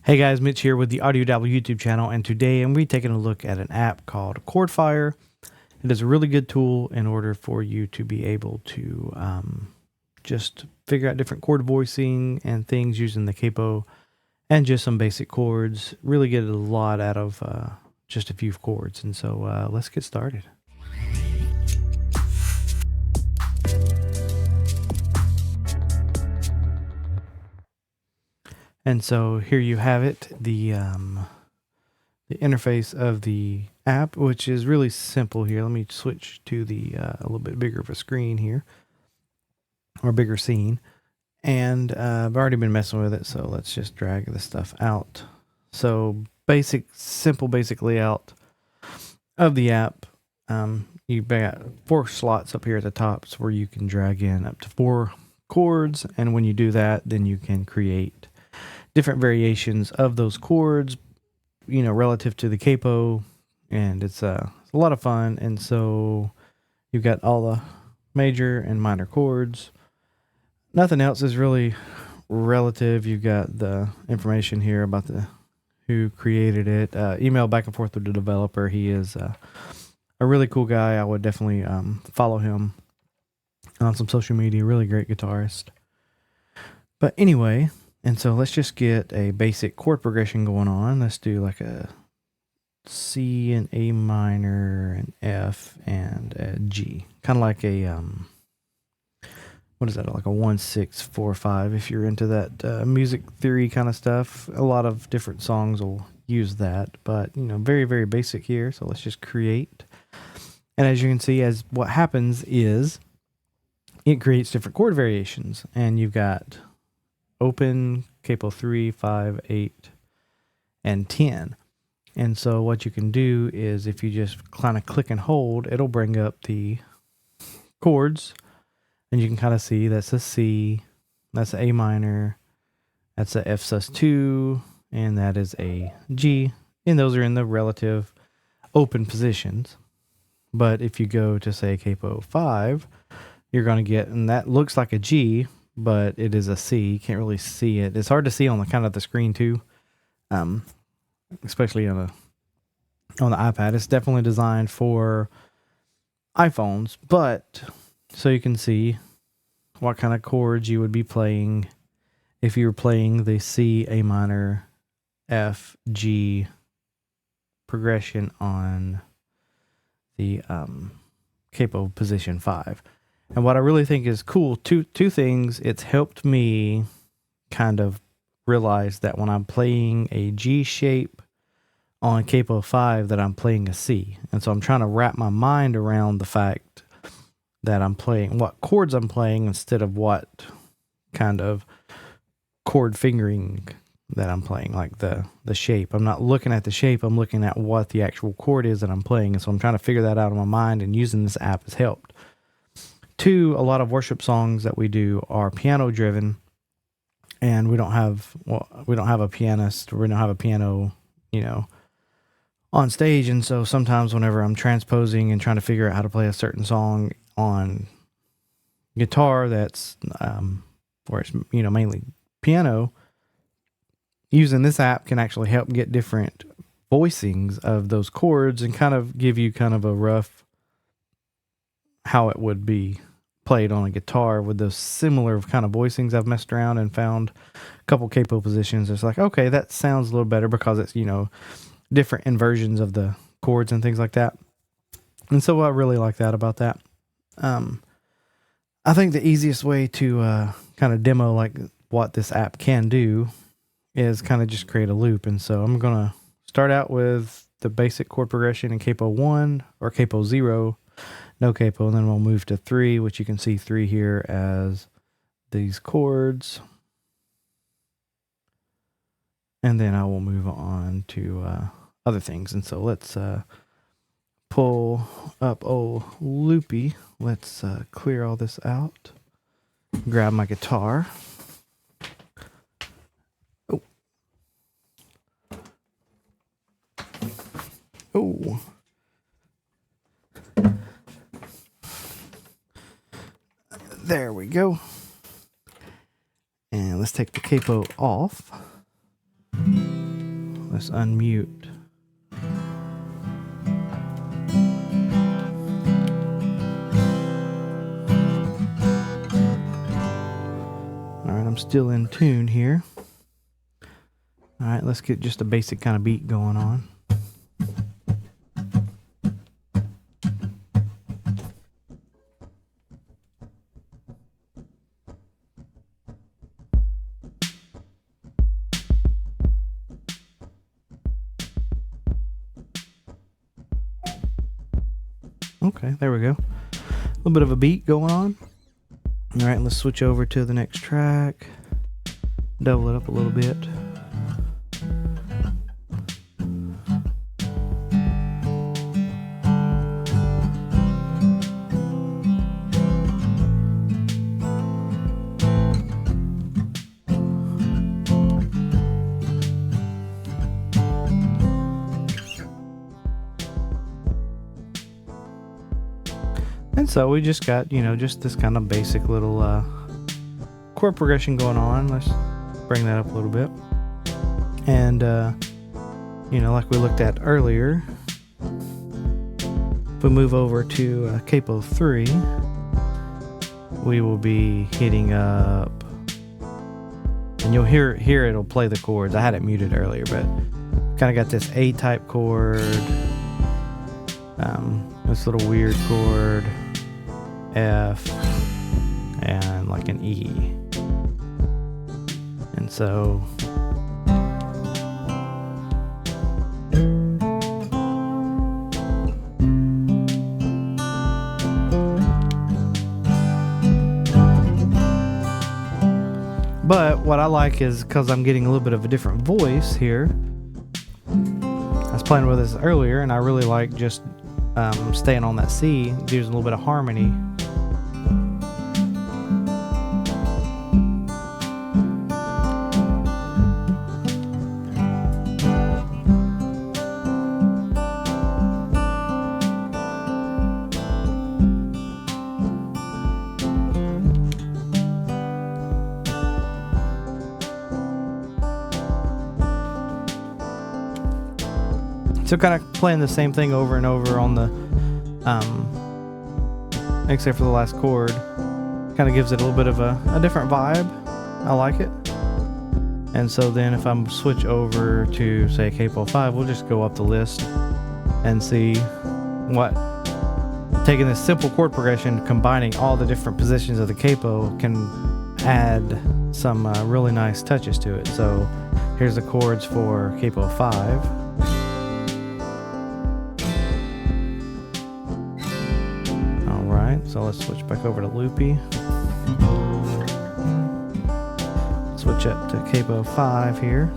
Hey guys, Mitch here with the AudioDabbler YouTube channel, and today I'm going to be taking a look at an app called ChordFire. It is a really good tool in order for you to be able to just figure out different chord voicing and things using the capo and just some basic chords. Really get a lot out of just a few chords, and so let's get started. And so here you have it, the interface of the app, which is really simple here. Let me switch to the a little bit bigger of a screen here, or bigger scene. And I've already been messing with it, so let's just drag this stuff out. So simple basic layout of the app. You've got 4 slots up here at the top where you can drag in up to 4 chords, and when you do that, then you can create different variations of those chords, you know, relative to the capo, and it's a lot of fun. And so you've got all the major and minor chords. Nothing else is really relative. You've got the information here about who created it. Email back and forth with the developer. He is a really cool guy. I would definitely follow him on some social media. Really great guitarist. But anyway, and so let's just get a basic chord progression going on. Let's do like a C and A minor and F and a G. Kind of like a, what is that? Like a 1-6-4-5 if you're into that music theory kind of stuff. A lot of different songs will use that, but you know, very, very basic here. So let's just create. And as you can see, what happens is it creates different chord variations, and you've got open, capo 3, 5, 8, and 10. And so what you can do is if you just kind of click and hold, it'll bring up the chords, and you can kind of see that's a C, that's an A minor, that's a F sus2, and that is a G. And those are in the relative open positions. But if you go to say capo 5, you're going to get, and that looks like a G, but it is a C. You can't really see it. It's hard to see on the kind of the screen too, especially on the iPad. It's definitely designed for iPhones, but so you can see what kind of chords you would be playing if you were playing the C, A minor, F, G progression on the capo position 5. And what I really think is cool, two things, it's helped me kind of realize that when I'm playing a G shape on capo 5 that I'm playing a C. And so I'm trying to wrap my mind around the fact that I'm playing, what chords I'm playing instead of what kind of chord fingering that I'm playing, like the shape. I'm not looking at the shape, I'm looking at what the actual chord is that I'm playing. And so I'm trying to figure that out in my mind, and using this app has helped. 2, a lot of worship songs that we do are piano driven, and we don't have a pianist, or we don't have a piano, you know, on stage. And so sometimes whenever I'm transposing and trying to figure out how to play a certain song on guitar that's where it's, you know, mainly piano, using this app can actually help get different voicings of those chords and kind of give you kind of a rough how it would be played on a guitar with those similar kind of voicings. I've messed around and found a couple capo positions. It's like, okay, that sounds a little better because it's, you know, different inversions of the chords and things like that. And so I really like that about that. I think the easiest way to kind of demo like what this app can do is kind of just create a loop. And so I'm going to start out with the basic chord progression in capo 1 or capo 0, no capo, and then we'll move to 3, which you can see 3 here as these chords. And then I will move on to other things. And so let's pull up old Loopy. Let's clear all this out. Grab my guitar. Oh. Oh. There we go. And let's take the capo off. Let's unmute. All right, I'm still in tune here. All right, let's get just a basic kind of beat going on. Okay, there we go. A little bit of a beat going on. All right, let's switch over to the next track. Double it up a little bit. And so we just got, just this kind of basic little chord progression going on. Let's bring that up a little bit. And, like we looked at earlier, if we move over to capo 3, we will be hitting up, and you'll hear it'll play the chords. I had it muted earlier, but kind of got this A-type chord, this little weird chord, F, and like an E. And so but what I like is, because I'm getting a little bit of a different voice here, I was playing with this earlier and I really like just staying on that C, using a little bit of harmony. So kind of playing the same thing over and over on the, except for the last chord, kind of gives it a little bit of a different vibe. I like it. And so then if I switch over to, say, capo 5, we'll just go up the list and see what, taking this simple chord progression, combining all the different positions of the capo can add some really nice touches to it. So here's the chords for capo 5. So let's switch back over to loopy. Switch up to capo 5 here.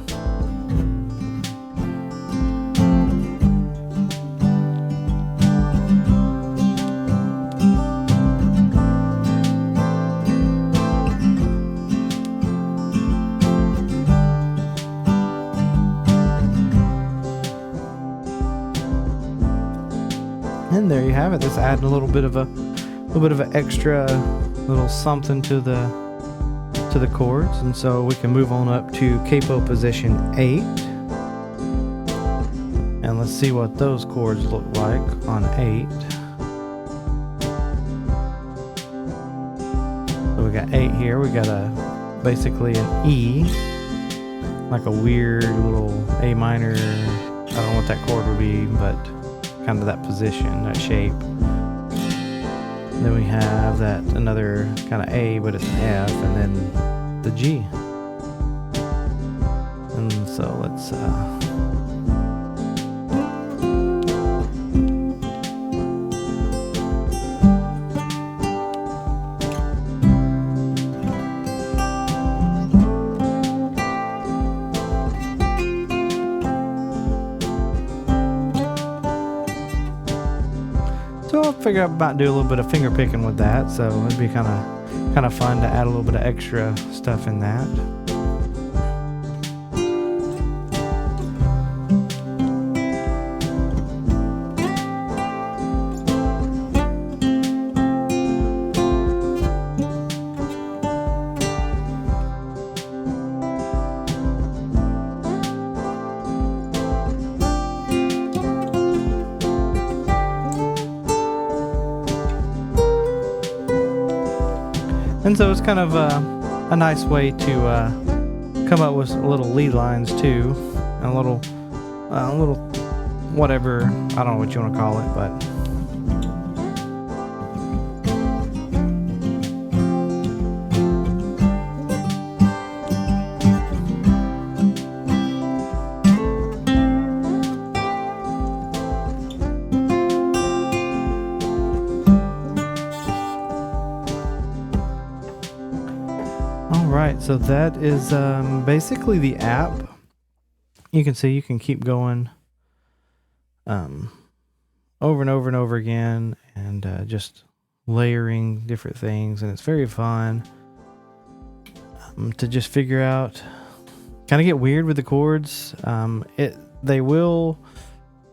And there you have it. Just adding a little bit of an extra little something to the chords. And so we can move on up to capo position 8, and let's see what those chords look like on 8. So we got 8 here. We got basically an E, like a weird little A minor. I don't know what that chord would be, but kind of that position, that shape. Then we have that another kind of A, but it's an F, and then the G. And so let's so I figure I might do a little bit of finger picking with that, so it'd be kind of fun to add a little bit of extra stuff in that. And so it's kind of a nice way to come up with little lead lines too, and a little whatever, I don't know what you want to call it, but Alright, so that is basically the app. You can see you can keep going over and over and over again, and just layering different things, and it's very fun to just figure out, kind of get weird with the chords. They will,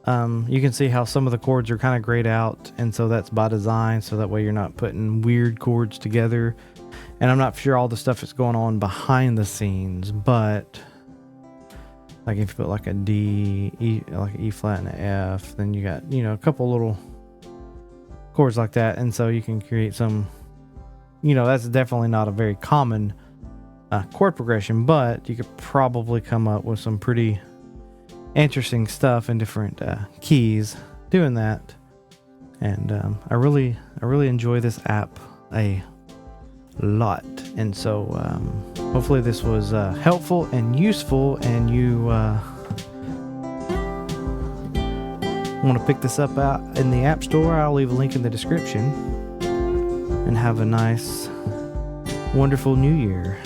you can see how some of the chords are kind of grayed out, and so that's by design, so that way you're not putting weird chords together. And I'm not sure all the stuff that's going on behind the scenes, but like if you put like a D, E, like an E flat and an F, then you got, a couple little chords like that. And so you can create some, that's definitely not a very common chord progression, but you could probably come up with some pretty interesting stuff in different keys doing that. And I really enjoy this app a lot, and so hopefully this was helpful and useful, and you want to pick this up out in the App Store. I'll leave a link in the description, and have a nice, wonderful new year.